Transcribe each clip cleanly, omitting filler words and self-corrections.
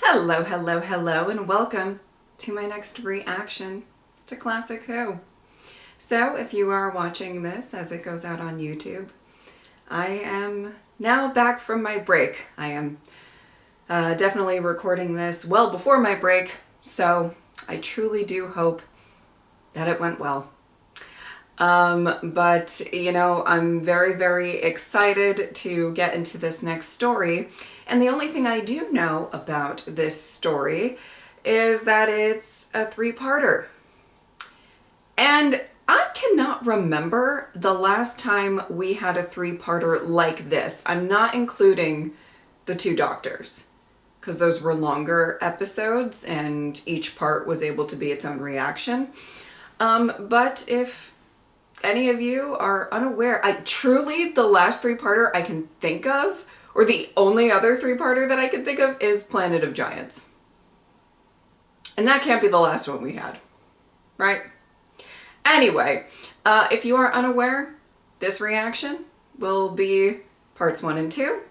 Hello, hello, hello, and welcome to my next reaction to Classic Who. So, if you are watching this as it goes out on YouTube, I am now back from my break. I am definitely recording this well before my break, so I truly do hope that it went well. But, you know, I'm very, very excited to get into this next story. And the only thing I do know about this story is that it's a three-parter. And I cannot remember the last time we had a three-parter like this. I'm not including the two doctors, because those were longer episodes and each part was able to be its own reaction. But if any of you are unaware, the last three-parter I can think of, or the only other three-parter that I can think of, is Planet of Giants. And that can't be the last one we had, right? Anyway, if you are unaware, this reaction will be parts 1 and 2,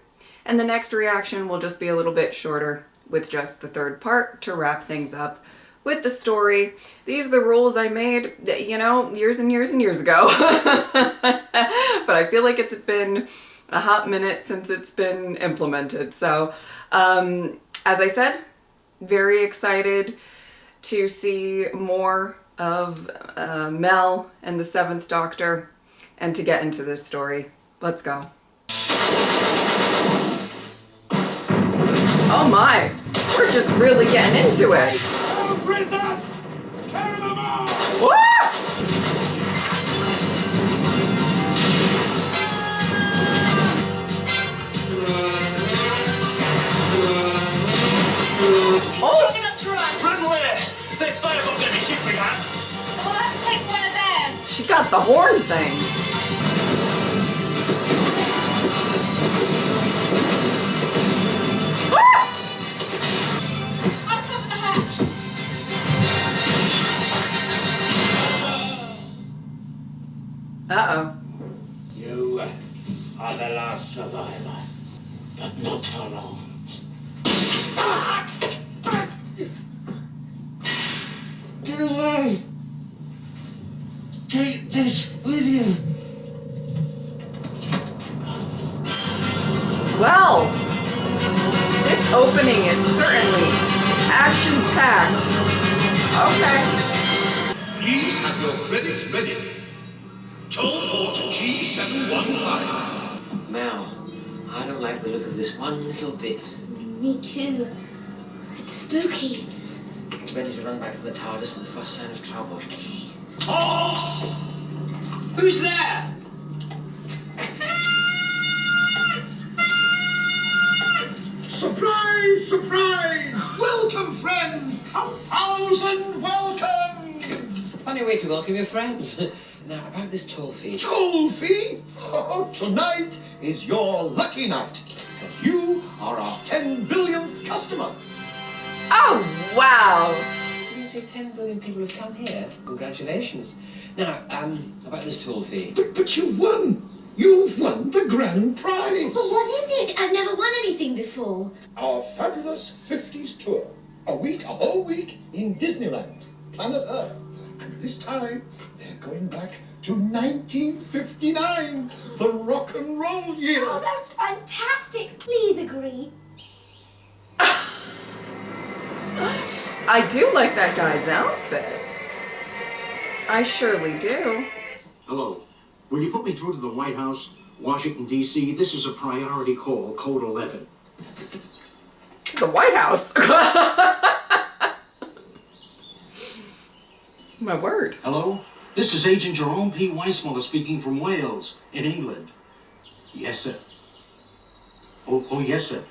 and the next reaction will just be a little bit shorter with just the third part to wrap things up with the story. These are the rules I made, you know, years and years and years ago. But I feel like it's been a hot minute since it's been implemented. So, as I said, very excited to see more of Mel and the Seventh Doctor and to get into this story. Let's go. Oh my, we're just really getting into it. All prisoners! Carry them out! What? She got the horn thing. Ah! Open the hatch. Uh-oh. You are the last survivor, but not for long. Get away! Take this with you. Well, this opening is certainly action-packed. Okay. Please have your credits ready. Toll port G715. Mel, I don't like the look of this one little bit. Me too. It's spooky. Get ready to run back to the TARDIS at the first sign of trouble. Halt! Who's there? Surprise, surprise! Welcome, friends! 1,000 welcomes! Funny way to welcome your friends. Now, about this toll fee. Toll fee? Oh, tonight is your lucky night, because you are our 10 billionth customer. Oh, wow. You say 10 billion people have come here. Congratulations. Now, about this toll fee. But you've won! You've won the grand prize! But what is it? I've never won anything before. Our fabulous 50s tour. A whole week in Disneyland, planet Earth. And this time, they're going back to 1959, the rock and roll years. Oh, that's fantastic. Please agree. I do like that guy's outfit. I surely do. Hello. Will you put me through to the White House, Washington, D.C.? This is a priority call, code 11. The White House. My word. Hello? This is Agent Jerome P. Weissmuller speaking from Wales, in England. Yes, sir. Oh, yes, sir.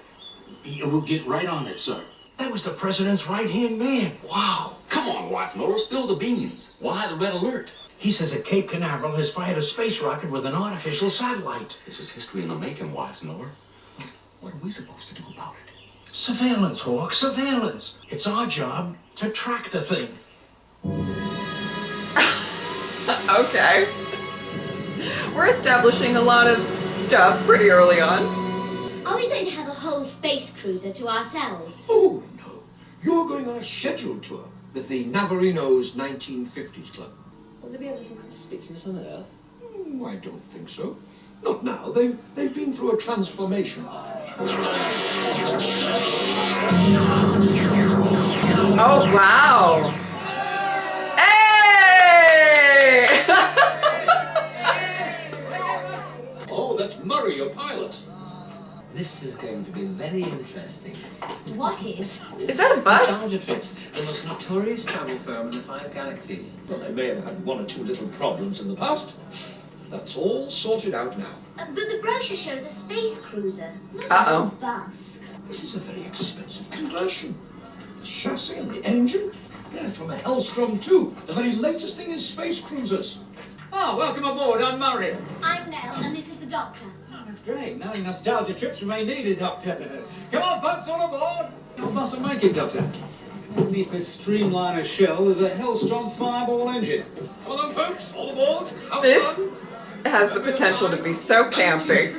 We'll get right on it, sir. That was the president's right-hand man. Wow. Come on, Weissmuller, spill the beans. Why the red alert? He says that Cape Canaveral has fired a space rocket with an artificial satellite. This is history in the making, Weissmuller. What are we supposed to do about it? Surveillance, Hawk, surveillance. It's our job to track the thing. Okay. We're establishing a lot of stuff pretty early on. Are we going to have a whole space cruiser to ourselves? Oh, no. You're going on a scheduled tour with the Navarino's 1950s Club. Will there be anything conspicuous on Earth? I don't think so. Not now. They've been through a transformation. Oh, wow. Hey! Oh, that's Murray, your pilot. This is going to be very interesting. What is? Is that a bus? Nostalgia Trips, the most notorious travel firm in the 5 galaxies. Well, they may have had one or two little problems in the past. That's all sorted out now. But the brochure shows a space cruiser, not Uh-oh. a bus. This is a very expensive conversion. The chassis and the engine, they're from a Hellstrom 2, the very latest thing in space cruisers. Oh, welcome aboard. I'm Murray. I'm Nell, and this is the Doctor. Oh, that's great. No nostalgia trips remain needed, Doctor. Come on, folks, all aboard. How fast will make it, Doctor? Underneath this streamliner shell, there's a Hellstrom fireball engine. Come on, folks, all aboard. Have This fun. has the potential to be so campy.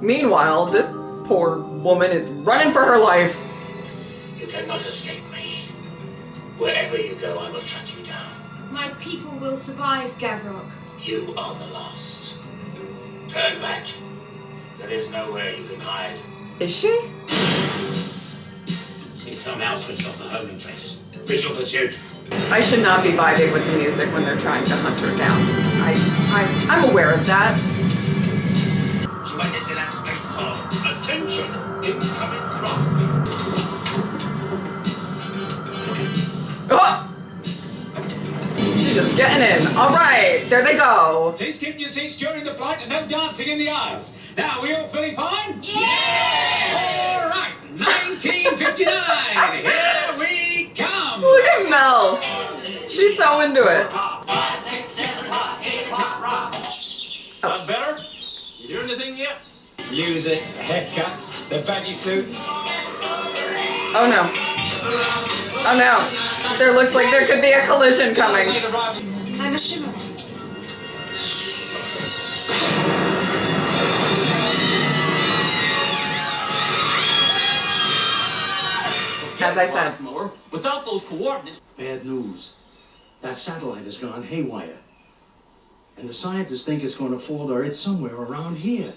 Meanwhile, this poor woman is running for her life. You cannot escape me. Wherever you go, I will track you down. My people will survive, Gavrok. You are the last. Turn back. There is nowhere you can hide. Is she? She somehow switched off the homing trace. Visual pursuit. I should not be vibing with the music when they're trying to hunt her down. I'm aware of that. She went into that space tunnel. Attention! Incoming drop. Oh! She's just getting in. All right, there they go. Please keep your seats during the flight and no dancing in the aisles. Now, we all feeling fine? Yeah! All right, 1959. Here we come. Look at Mel. She's so into it. 5, 6, 7, 8 o'clock rock. That better? You do anything yet? Music, the haircuts, the baggy suits. Oh no. Oh no. There looks like there could be a collision coming. I'm a shimmer. As I said. Without those coordinates. Bad news. That satellite has gone haywire. And the scientists think it's going to fall to Earth somewhere around here.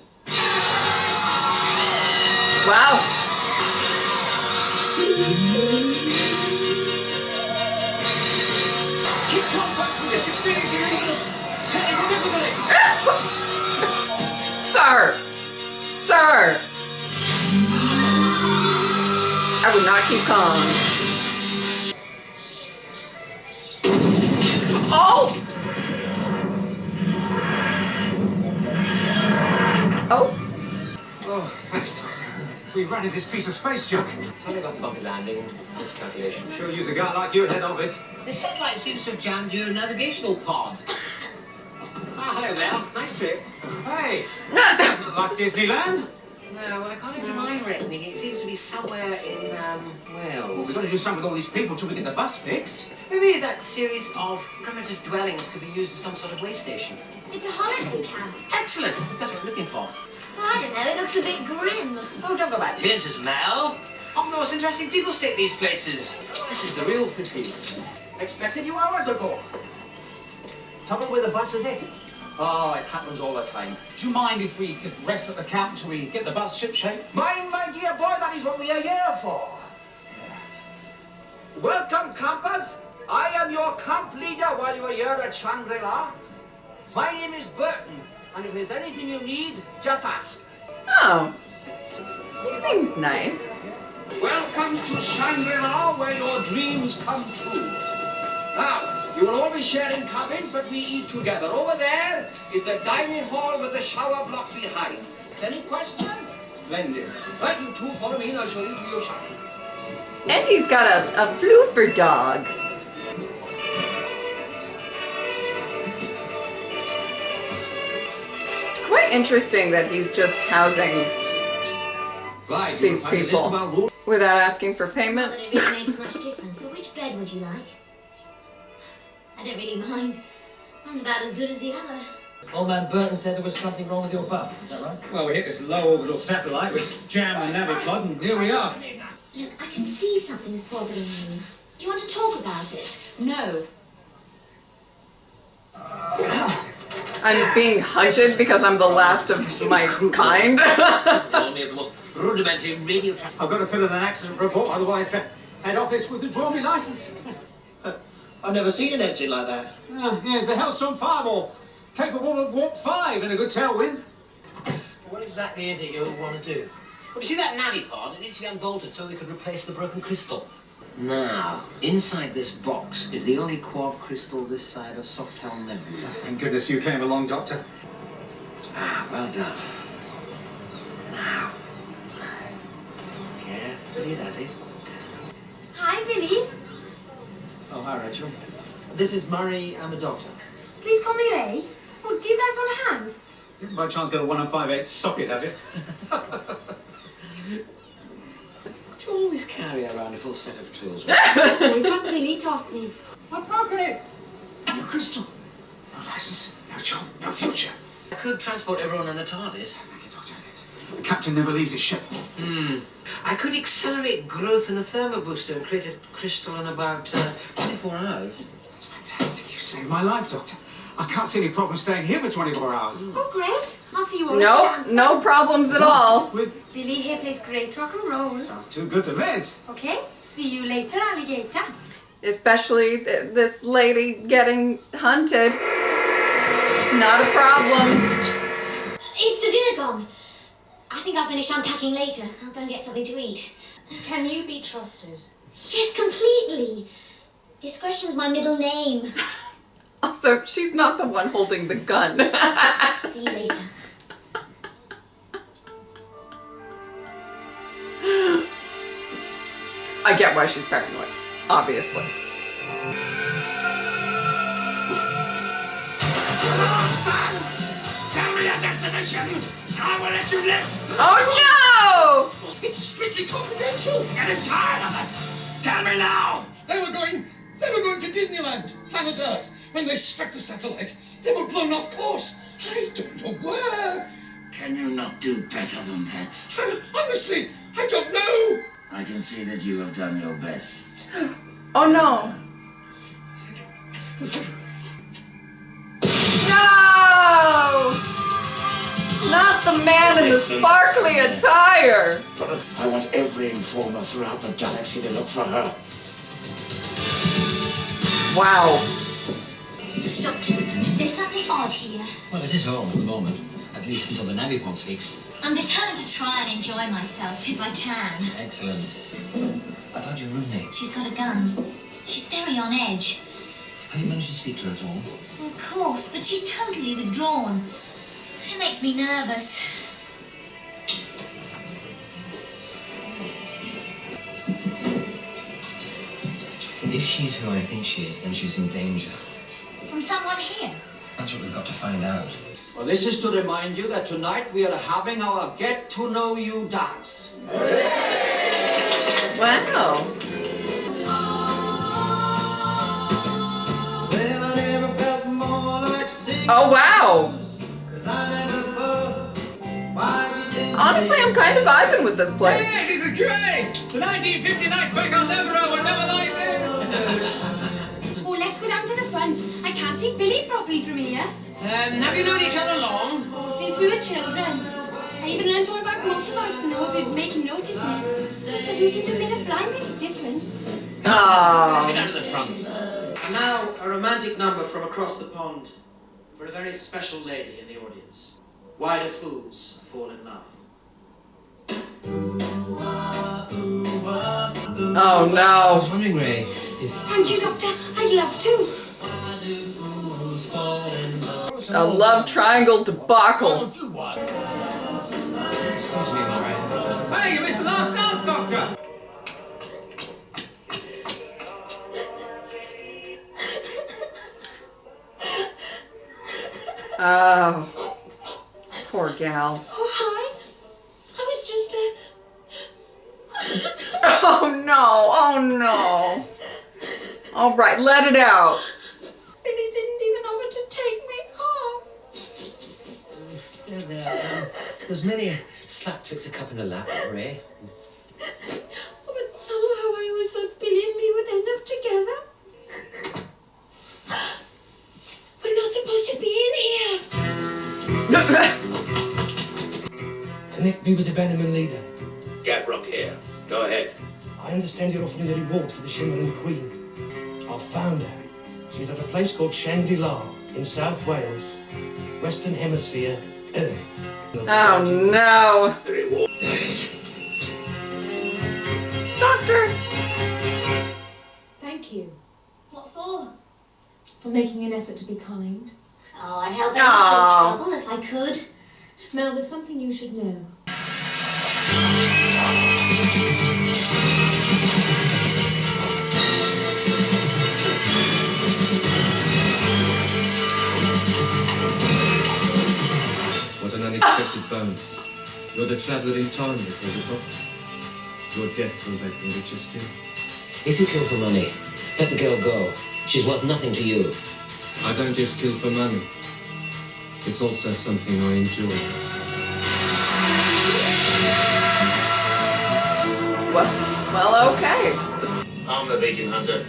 Wow. Keep calm, folks. We're just experiencing a little bit of technical difficulty. Sir. Sir. I would not keep calm. Oh! Oh! Oh, thanks, Doctor. We ran in this piece of space junk. Sorry about the bumpy landing, miscalculation. Sure use a guy like you at head office. The satellite seems to have jammed your navigational pod. Ah, hello there. Nice trip. Hey, doesn't look like Disneyland. No, according to my reckoning, it seems to be somewhere in, Well, Wales. we've got to do something with all these people till we get the bus fixed. Maybe that series of primitive dwellings could be used as some sort of way station. It's a holiday camp. Excellent! That's what we're looking for. I don't know, it looks a bit grim. Oh, don't go back to appearances, Mel. Often the most interesting people stay at these places. This is the real 50s. Expected you hours ago. Trouble with the bus, is it? Oh, it happens all the time. Do you mind if we could rest at the camp till we get the bus shipshape? Mind, my dear boy, that is what we are here for. Welcome, campers. I am your camp leader while you are here at Shangri-La. My name is Burton, and if there's anything you need, just ask. Oh. He seems nice. Welcome to Shangri-La, where your dreams come true. Now, you will all be sharing cabin, but we eat together. Over there is the dining hall with the shower block behind. Any questions? Splendid. Right, you two follow me and I'll show you to your shower. And he's got a floofer dog. Quite interesting that he's just housing Right, these people without asking for Not payment. that it really makes much difference, but which bed would you like? I don't really mind. One's about as good as the other. Old man Burton said there was something wrong with your bus, is that right? Well, we hit this low orbital satellite, which jammed the navipod, and here we are. Look, I can see something's bothering you. Do you want to talk about it? No. I'm being hunted because I'm the last of my kind. Only of the most rudimentary radio track. I've got to fill in an accident report, otherwise head office will withdraw my license. I've never seen an engine like that. Yeah, it's a Hellstrom Fireball, capable of warp 5 in a good tailwind. What exactly is it you want to do? Well, you see that navipod? It needs to be unbolted so we could replace the broken crystal. Now, inside this box is the only quark crystal this side of Softtown Nebula. Thank goodness you came along, Doctor. Ah, well done. Now, carefully does it. Hi, Billy. Oh, hi, Rachel. This is Murray and the doctor. Please call me Ray. Oh, do you guys want a hand? You by chance got a 1 5/8 socket, have you? Do you always carry around a full set of tools? It's what Billy taught me. I've broken it. No crystal. No license. No job. No future. I could transport everyone in the TARDIS. Thank you, Doctor. The captain never leaves his ship. I could accelerate growth in the thermo booster and create a crystal in about 24 hours. That's fantastic. You saved my life, Doctor. I can't see any problem staying here for 24 hours. Oh, great. I'll see you all Nope, at the dance. no problems at all. With Billy here plays great rock and roll. sounds too good to miss. Okay, see you later, alligator. Especially this lady getting hunted. Not a problem. It's the dinner gong. I think I'll finish unpacking later. I'll go and get something to eat. Can you be trusted? Yes, completely. Discretion's my middle name. Also, she's not the one holding the gun. See you later. I get why she's paranoid, obviously. Tell me your destination, and I will let you live. Oh no! It's strictly confidential. Getting tired of this. Tell me now. They were going to Disneyland, planet Earth. When they struck the satellite, they were blown off course. I don't know where. Can you not do better than that? Honestly, I don't know. I can see that you have done your best. Oh no! No! Not the man in the sparkly attire! I want every informer throughout the galaxy to look for her. Wow. Doctor, there's something odd here. Well, it is home at the moment, at least until the navipod's fixed. I'm determined to try and enjoy myself if I can. Excellent. About your roommate, She's got a gun. She's very on edge. have you managed to speak to her at all? Of course, but she's totally withdrawn. It makes me nervous. If she's who I think she is, then she's in danger. From someone here. That's what we've got to find out. Well, this is to remind you that tonight we are having our Get to Know You dance. Wow. Well, I never felt more like singing. Oh wow. 'Cause I never thought, why'd you do Honestly, I'm kind of vibing with this place. Hey, this is great! The 1950 nights back on Nevero were never like this! Oh, let's go down to the front. I can't see Billy properly from here. Have you known each other long? Oh, since we were children. I even learned all about motorbikes and how it would make him notice me. It doesn't seem to have made a blind bit of difference. Let's go Oh. down to the front. And now, a romantic number from across the pond for a very special lady in the audience. Why do fools fall in love? Oh I no. was wondering, Ray, if... Thank you, Doctor. I'd love to. A love triangle debacle. Excuse me, Murray. Hey, you missed the last dance, Doctor! Oh. Poor gal. Oh, hi. I was just, Oh no. Oh no. All right, let it out. Billy didn't even offer to take me home. there. There's many a slap twixt a cup and a lap, Ray. But somehow I always thought Billy and me would end up together. We're not supposed to be in here. Connect me with the Bannerman leader. Gavrock here. Go ahead. I understand you're offering a reward for the Shimmering Queen. I've found her. She's at a place called Shangri-La in South Wales, Western Hemisphere, Earth. Oh no! The reward. Doctor! Thank you What for? for making an effort to be kind. Oh, I'd help anyone out of trouble if I could. Mel, there's something you should know. What an unexpected bonus. You're the traveller in time, they call it, Doctor. Your death will make me richer still. If you kill for money, let the girl go. She's worth nothing to you. I don't just kill for money. It's also something I enjoy. Well, okay. I'm the beacon hunter.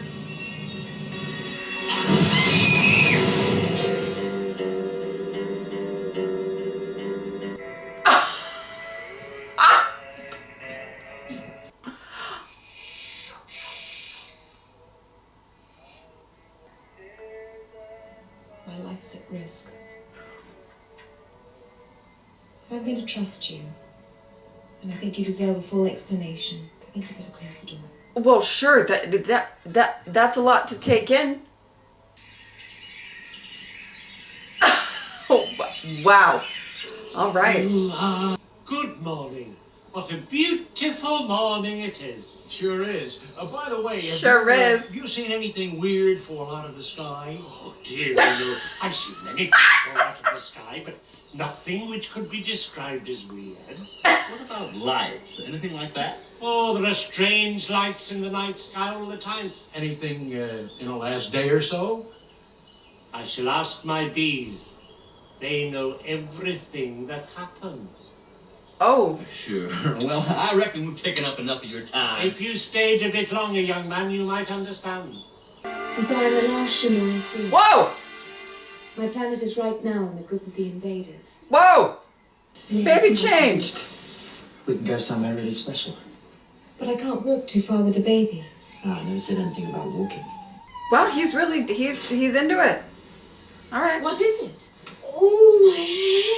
My life's at risk. If I'm going to trust you, and I think you deserve a full explanation, I think you better close the door. Well, sure. That's a lot to take in. Oh, wow. All right. Good morning. What a beautiful morning it is. Sure is. By the way, have you seen anything weird fall out of the sky? Oh dear, no. I've seen many things fall out of the sky, but nothing which could be described as weird. What about lights? Anything like that? Oh, there are strange lights in the night sky all the time. Anything in the last day or so? I shall ask my bees. They know everything that happens. Oh. Sure. Well, I reckon we've taken up enough of your time. If you stayed a bit longer, young man, you might understand. And so I'm the last Shimmering Queen. Whoa! My planet is right now in the grip of the invaders. Whoa! Baby changed. We can go somewhere really special. But I can't walk too far with the baby. Oh, I never said anything about walking. Well, he's into it. All right. What is it? Oh, my head.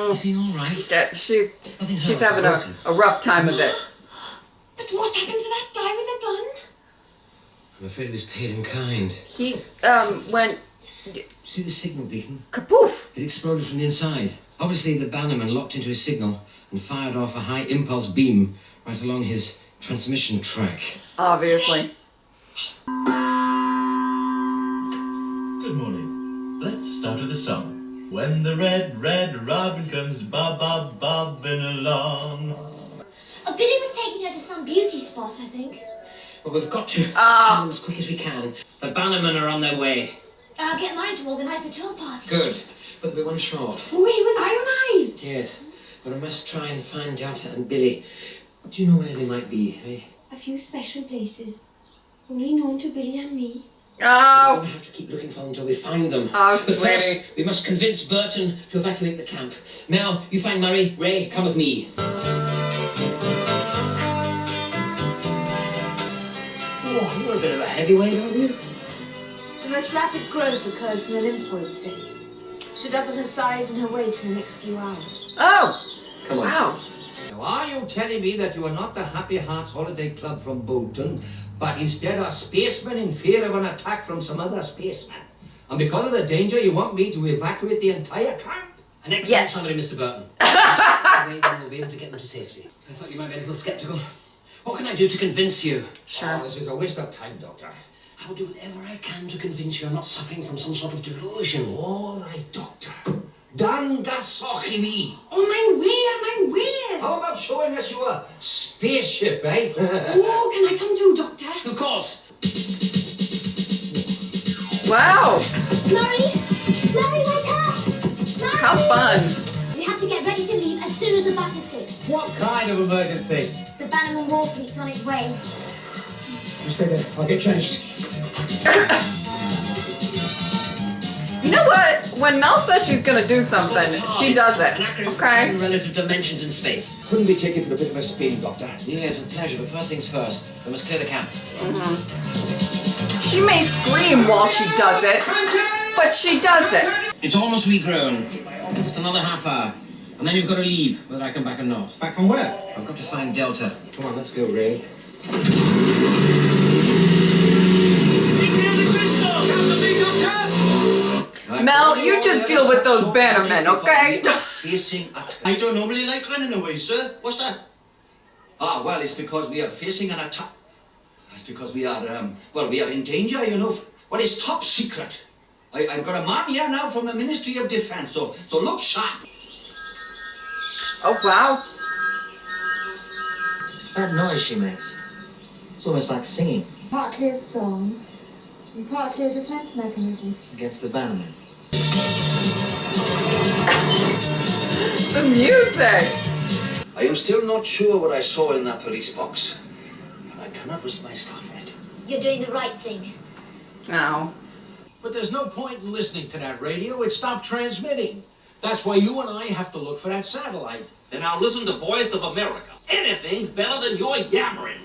You feel all right? Yeah, she's having a rough time of it. But what happened to that guy with the gun? I'm afraid he was paid in kind. He went See the signal beacon? kapoof. It exploded from the inside. Obviously, the Bannerman locked into his signal and fired off a high impulse beam right along his transmission track. Obviously. Good morning. Let's start with a song. When the red, red robin comes bobbing along. Oh, Billy was taking her to some beauty spot, I think. Well, we've got to find them as quick as we can. The Bannermen are on their way. I'll get Murray to organise the tour party. Good. But there'll be one short. Oh, he was ionized. Yes. But I must try and find Data and Billy. Do you know where they might be, eh? A few special places, only known to Billy and me. We're going to have to keep looking for them until we find them. Oh, but sweetie. first, we must convince Burton to evacuate the camp. Mel, you find Murray. Ray, come with me. Oh, you're a bit of a heavyweight, aren't you? The most rapid growth occurs in the lymphoid state. She'll double her size and her weight in the next few hours. Oh. Come on. Wow. Now, are you telling me that you are not the Happy Hearts Holiday Club from Bolton, but instead are spacemen in fear of an attack from some other spaceman? And because of the danger, you want me to evacuate the entire camp? An excellent summary, Mr. Burton. Then we'll be able to get them to safety. I thought you might be a little sceptical. What can I do to convince you? Oh, this is a waste of time, Doctor. I will do whatever I can to convince you I'm not suffering from some sort of delusion. All right, Doctor. Dan das Sochivi. Oh, mein Wehr. How about showing us your spaceship, eh? Oh, can I come too, Doctor? Of course. Wow. Murray, wake up! Murray! How fun. We have to to get ready to leave as soon as the bus is fixed. What kind of emergency? The Bannerman war fleet's on its way. You stay there. I'll get changed. You know what? When Mel says she's gonna do something, she does it. Okay? Relative dimensions in space. Couldn't we take you for a bit of a spin, Doctor? Yes, with pleasure, but first things first. We must clear the camp. She may scream while she does it, but she does it. It's almost regrown. Just another half hour. And then you've got to leave, whether I come back or not. Back from where? I've got to find Delta. Come on, let's go, Ray. Mel, you just deal with those Bannermen, okay? Facing I don't normally like running away, sir. What's that? Ah, well, it's because we are facing an attack. That's because we are, we are in danger, you know. Well, it's top secret. I've got a man here now from the Ministry of Defense, so look sharp. Oh, wow. That noise she makes, it's almost like singing. Partly a song, and partly a defense mechanism. Against the Bannerman. The music! I am still not sure what I saw in that police box, but I cannot risk my staff on it. You're doing the right thing. No. But there's no point in listening to that radio. It stopped transmitting. That's why you and I have to look for that satellite. Then I'll listen to Voice of America. Anything's better than your yammering.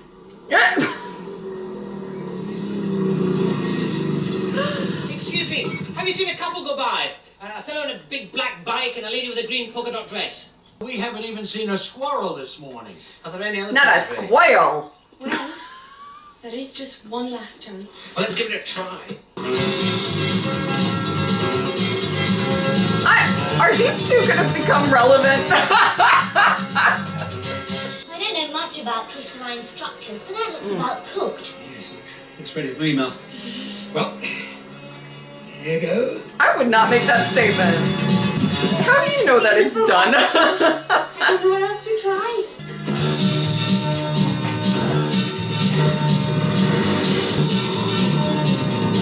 Excuse me, have you seen a couple go by? A fellow on a big black bike and a lady with a green polka dot dress. We haven't even seen a squirrel this morning. Are there any other Not a places, Ray? squirrel. Well, there is just one last chance. Well, let's give it a try. Are these two gonna become relevant? I don't know much about crystalline structures, but that looks about cooked. Yes, looks ready for me, Mel. Well, here goes. I would not make that statement. How do you know that it's done? I don't know what else to try.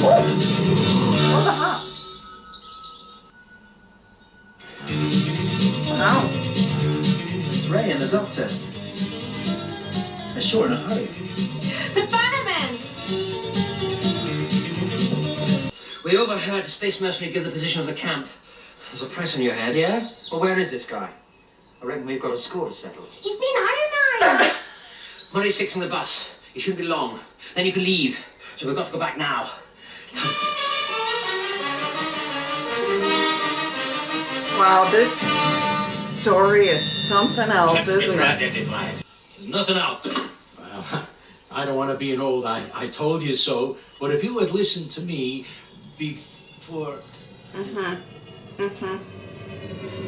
Oh, the Wow. It's Ray and the Doctor. They're sure in a hurry. The Bannermen! We overheard a space mercenary give the position of the camp. There's a price on your head. Yeah? Well, where is this guy? I reckon we've got a score to settle. He's been ironized! Money's fixing the bus. It shouldn't be long. Then you can leave. So we've got to go back now. Wow, this story is something else, isn't it? Identified. There's nothing out there. Well, I don't want to be an old I told you so, but if you had listened to me before...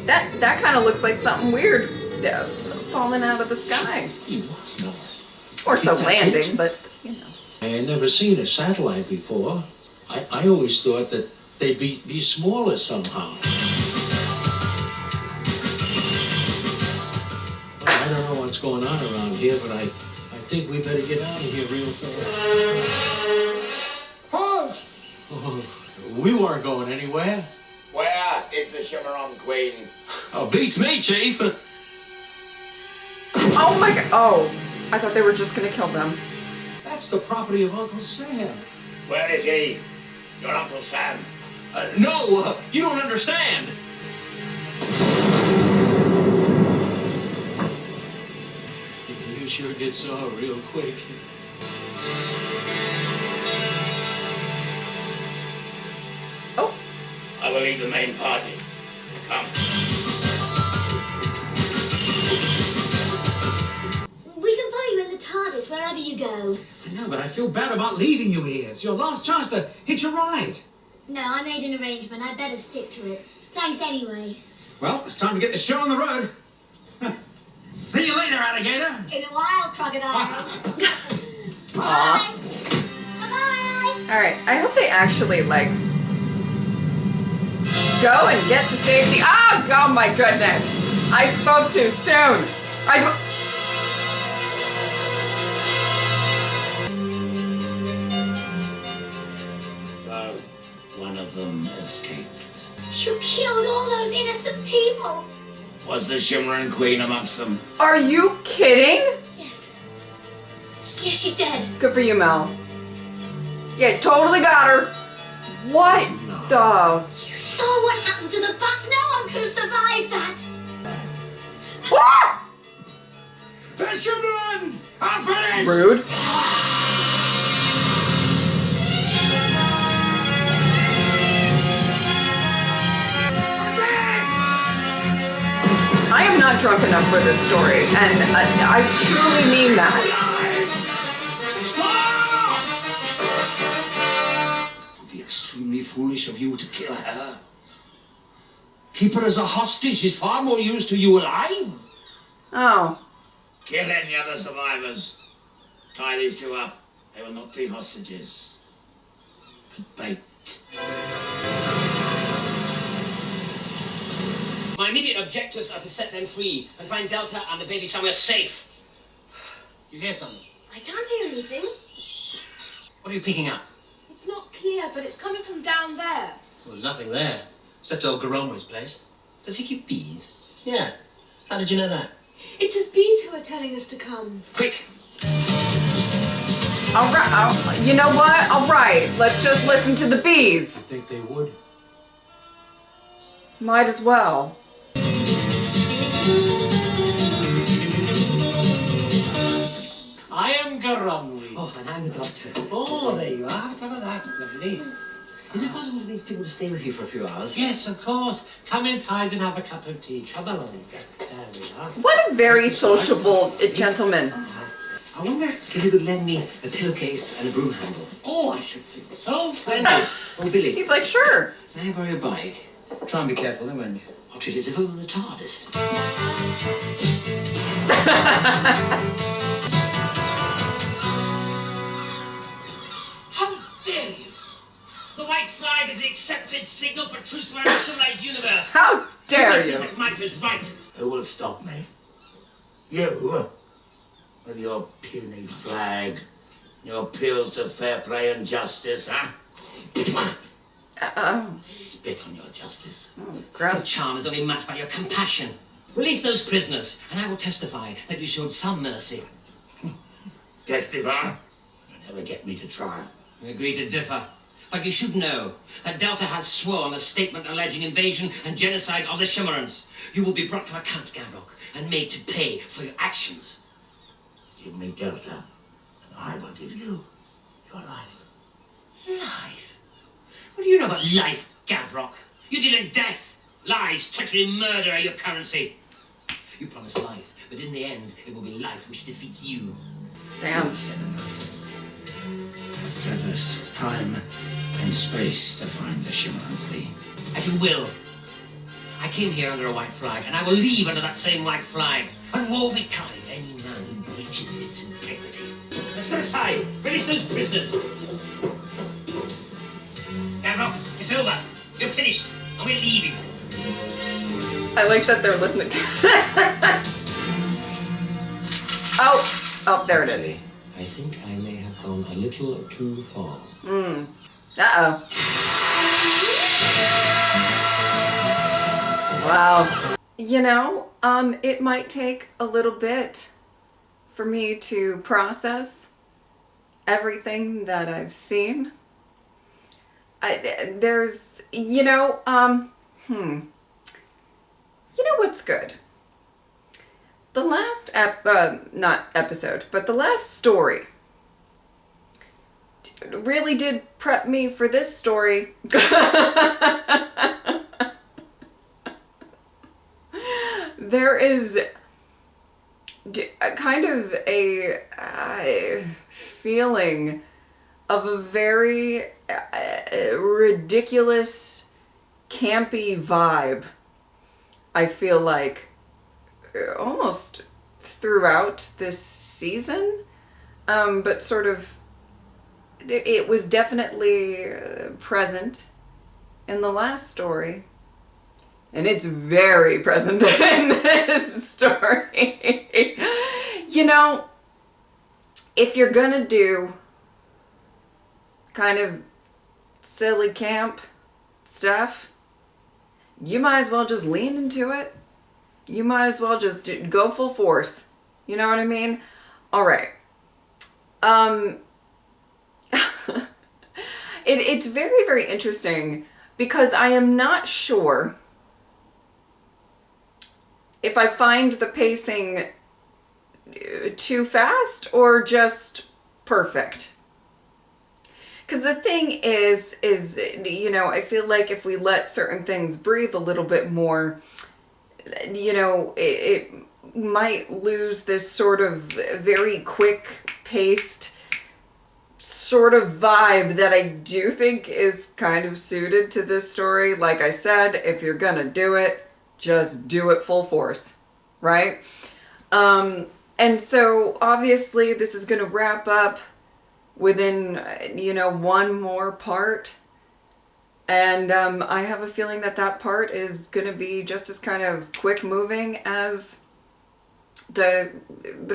That kind of looks like something weird falling out of the sky. You must know. Or so landing, but, you know. I had never seen a satellite before. I always thought that they'd be smaller somehow. I don't know what's going on around here, but I think we better get out of here real fast. Halt! Oh, we weren't going anywhere. Where is the Shimmering Queen? Oh, beats me, Chief. Oh my god. Oh, I thought they were just gonna kill them. That's the property of Uncle Sam. Where is he? Your Uncle Sam. No, you don't understand. You sure get saw real quick. Oh. I will lead the main party. Come. We can follow you in the TARDIS wherever you go. I know, but I feel bad about leaving you here. It's your last chance to hitch a ride. No, I made an arrangement. I'd better stick to it. Thanks anyway. Well, it's time to get the show on the road. See you later, alligator. In a while, crocodile. Aw. Bye-bye. Alright, I hope they actually, like, go and get to safety. Oh my goodness. I spoke too soon. So, one of them escaped. You killed all those innocent people. Was the Shimmering Queen amongst them? Are you kidding? Yes. Yes, she's dead. Good for you, Mel. Yeah, totally got her. What the? You saw what happened to the bus. No one could have survived that. Ah! The Shimmerans are finished! Rude. I am not drunk enough for this story, and I truly mean that. It would be extremely foolish of you to kill her. Keep her as a hostage is far more use to you alive. Oh. Kill any other survivors. Tie these two up. They will not be hostages, but bait. My immediate objectives are to set them free and find Delta and the baby somewhere safe. You hear something? I can't hear anything. What are you picking up? It's not clear, but it's coming from down there. Well, there's nothing there, except old Garomo's place. Does he keep bees? Yeah. How did you know that? It's his bees who are telling us to come. Quick! All right. You know what? All right. Let's just listen to the bees. I think they would. Might as well. I am Garomo. Oh, and I'm the doctor. Oh, there you are. Some of that. Lovely. Is it possible for these people to stay with you for a few hours? Yes, of course. Come inside and have a cup of tea. Come along. There we are. What a very sociable gentleman. I wonder if you could lend me a pillowcase and a broom handle. Oh, I should think so. Splendid. Oh, Billy. He's like, sure. May I borrow your bike? Try and be careful, then, won't you? I'll treat it as if I were the TARDIS. How dare you! The white flag is the accepted signal for truce around the civilized universe. How dare you? That Mike is right. Who will stop me? You? With your puny flag. Your appeals to fair play and justice, huh? Spit on your justice. Oh, Your charm is only matched by your compassion. Release those prisoners, and I will testify that you showed some mercy. Testify? You'll never get me to trial. We agree to differ. But you should know that Delta has sworn a statement alleging invasion and genocide of the Shimmerans. You will be brought to account, Gavrok, and made to pay for your actions. Give me Delta, and I will give you your life. Life? What do you know about life, Gavrok? You deal in death. Lies, treachery, murder are your currency. You promise life, but in the end, it will be life which defeats you. Damn. I've said enough. I've traversed time and space to find the Shimmering Queen. As you will. I came here under a white flag, and I will leave under that same white flag. And woe betide any man who breaches its integrity. Now step aside. Release those prisoners. Gavrok, it's over. You're finished, and we're leaving. I like that they're listening to Oh, there it is. I think I may have gone a little too far. Uh-oh. Wow. You know, it might take a little bit for me to process everything that I've seen. There's, you know what's good? The last not episode, but the last story really did prep me for this story. There is a kind of a feeling of a very ridiculous, campy vibe, I feel like, almost throughout this season, but sort of, it was definitely present in the last story, and it's very present in this story. You know, if you're gonna do kind of silly camp stuff, you might as well just lean into it. you might as well just go full force. You know what I mean? All right. It's very, very interesting because I am not sure if I find the pacing too fast or just perfect. Because the thing is, you know, I feel like if we let certain things breathe a little bit more, you know, it might lose this sort of very quick paced sort of vibe that I do think is kind of suited to this story. Like I said, if you're gonna do it, just do it full force, right? And so obviously this is gonna wrap up within, you know, one more part. And I have a feeling that that part is gonna be just as kind of quick moving as the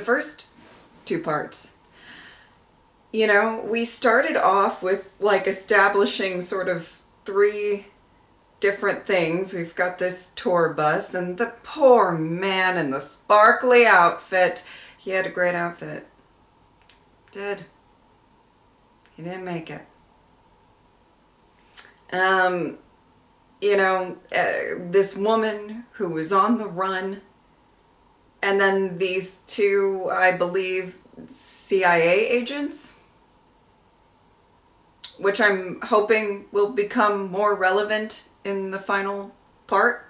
first two parts. You know, we started off with like establishing sort of three different things. We've got this tour bus and the poor man in the sparkly outfit. He had a great outfit. Did. He didn't make it. You know, this woman who was on the run, and then these two, I believe, CIA agents, which I'm hoping will become more relevant in the final part.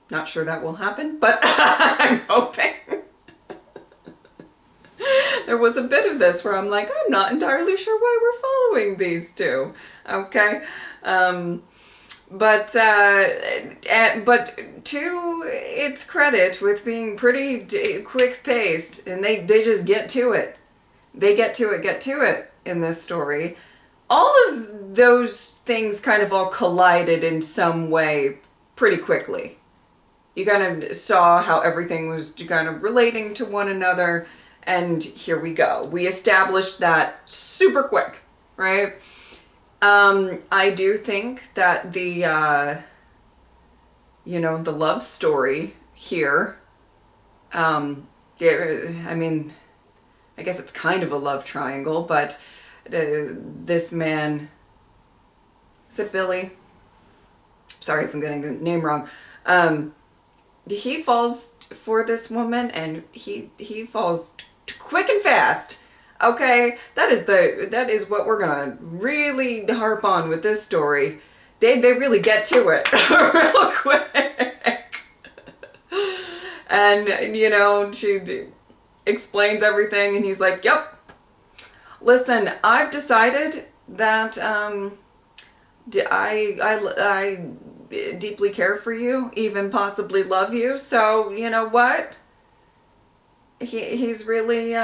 Not sure that will happen, but I'm hoping. There was a bit of this where I'm like, I'm not entirely sure why we're following these two. Okay. But to its credit, with being pretty quick paced, and they just get to it. They get to it in this story. All of those things kind of all collided in some way pretty quickly. You kind of saw how everything was kind of relating to one another, and here we go. We established that super quick, right? I do think that the, you know, the love story here, I mean, I guess it's kind of a love triangle, but this man, is it Billy? Sorry if I'm getting the name wrong. He falls for this woman, and he falls quick and fast. Okay, that is what we're gonna really harp on with this story. They really get to it real quick. And you know, she explains everything, and he's like, "Yep. Listen, I've decided that I deeply care for you, even possibly love you. So you know what? He's really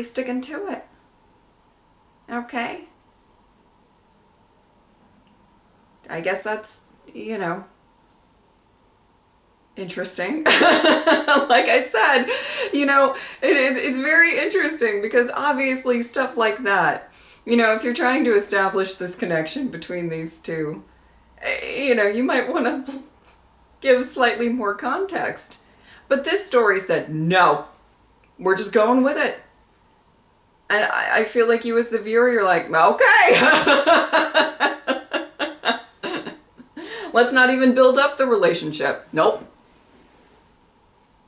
sticking to it. Okay. I guess that's, you know, interesting." Like I said, you know, it's very interesting because obviously stuff like that, you know, if you're trying to establish this connection between these two, you know, you might want to give slightly more context. But this story said, no, we're just going with it. And I feel like you as the viewer, you're like, okay. Let's not even build up the relationship. Nope.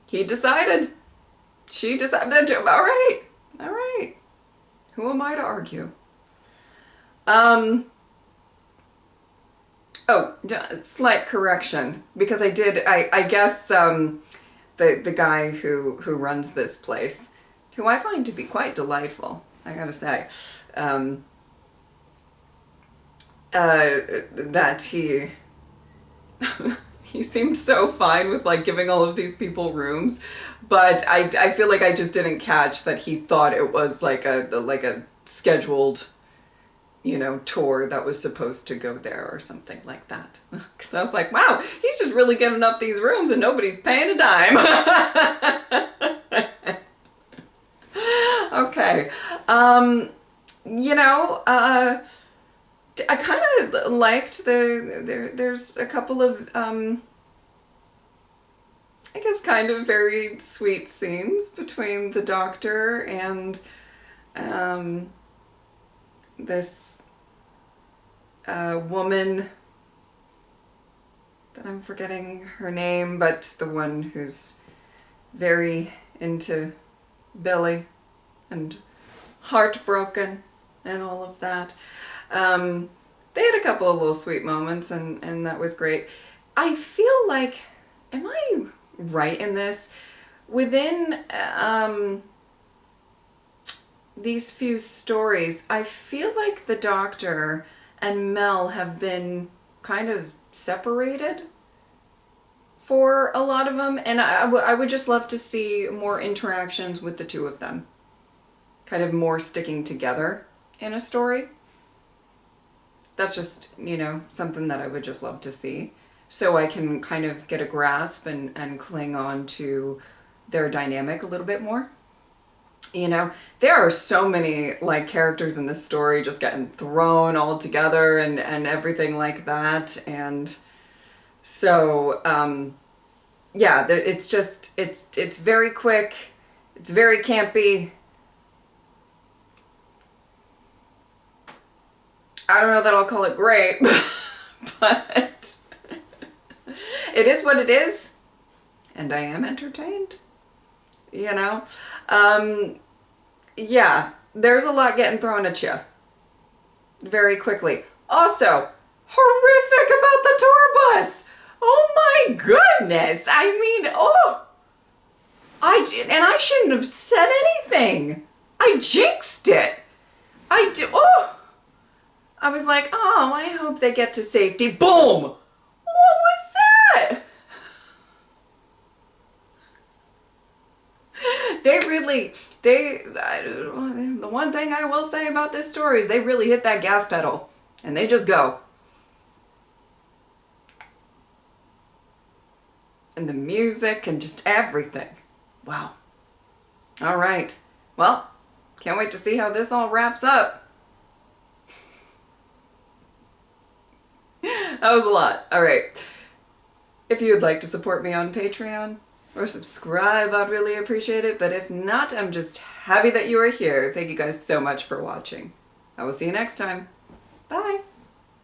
He decided. She decided. All right. All right. Who am I to argue? Oh, slight correction. Because I guess the guy who runs this place, who I find to be quite delightful, I gotta say, that he seemed so fine with like giving all of these people rooms, but I feel like I just didn't catch that he thought it was like a scheduled, you know, tour that was supposed to go there or something like that. Because I was like, wow, he's just really giving up these rooms and nobody's paying a dime. Okay. You know, I kind of liked there's a couple of, I guess, kind of very sweet scenes between the Doctor and this woman that I'm forgetting her name, but the one who's very into Billy and heartbroken and all of that. They had a couple of little sweet moments, and that was great. I feel like, am I right in this? Within these few stories, I feel like the Doctor and Mel have been kind of separated for a lot of them, and I would just love to see more interactions with the two of them. Kind of more sticking together in a story. That's just, you know, something that I would just love to see. So I can kind of get a grasp and cling on to their dynamic a little bit more. You know, there are so many, like, characters in this story just getting thrown all together and everything like that. And so, yeah, it's just, it's very quick. It's very campy. I don't know that I'll call it great, but it is what it is, and I am entertained, you know? Yeah, there's a lot getting thrown at you very quickly. Also, horrific about the tour bus! Oh my goodness! I mean, oh! And I shouldn't have said anything! I jinxed it! Oh! I was like, oh, I hope they get to safety. Boom! What was that? The one thing I will say about this story is they really hit that gas pedal. And they just go. And the music and just everything. Wow. All right. Well, can't wait to see how this all wraps up. That was a lot. All right. If you would like to support me on Patreon or subscribe, I'd really appreciate it. But if not, I'm just happy that you are here. Thank you guys so much for watching. I will see you next time. Bye.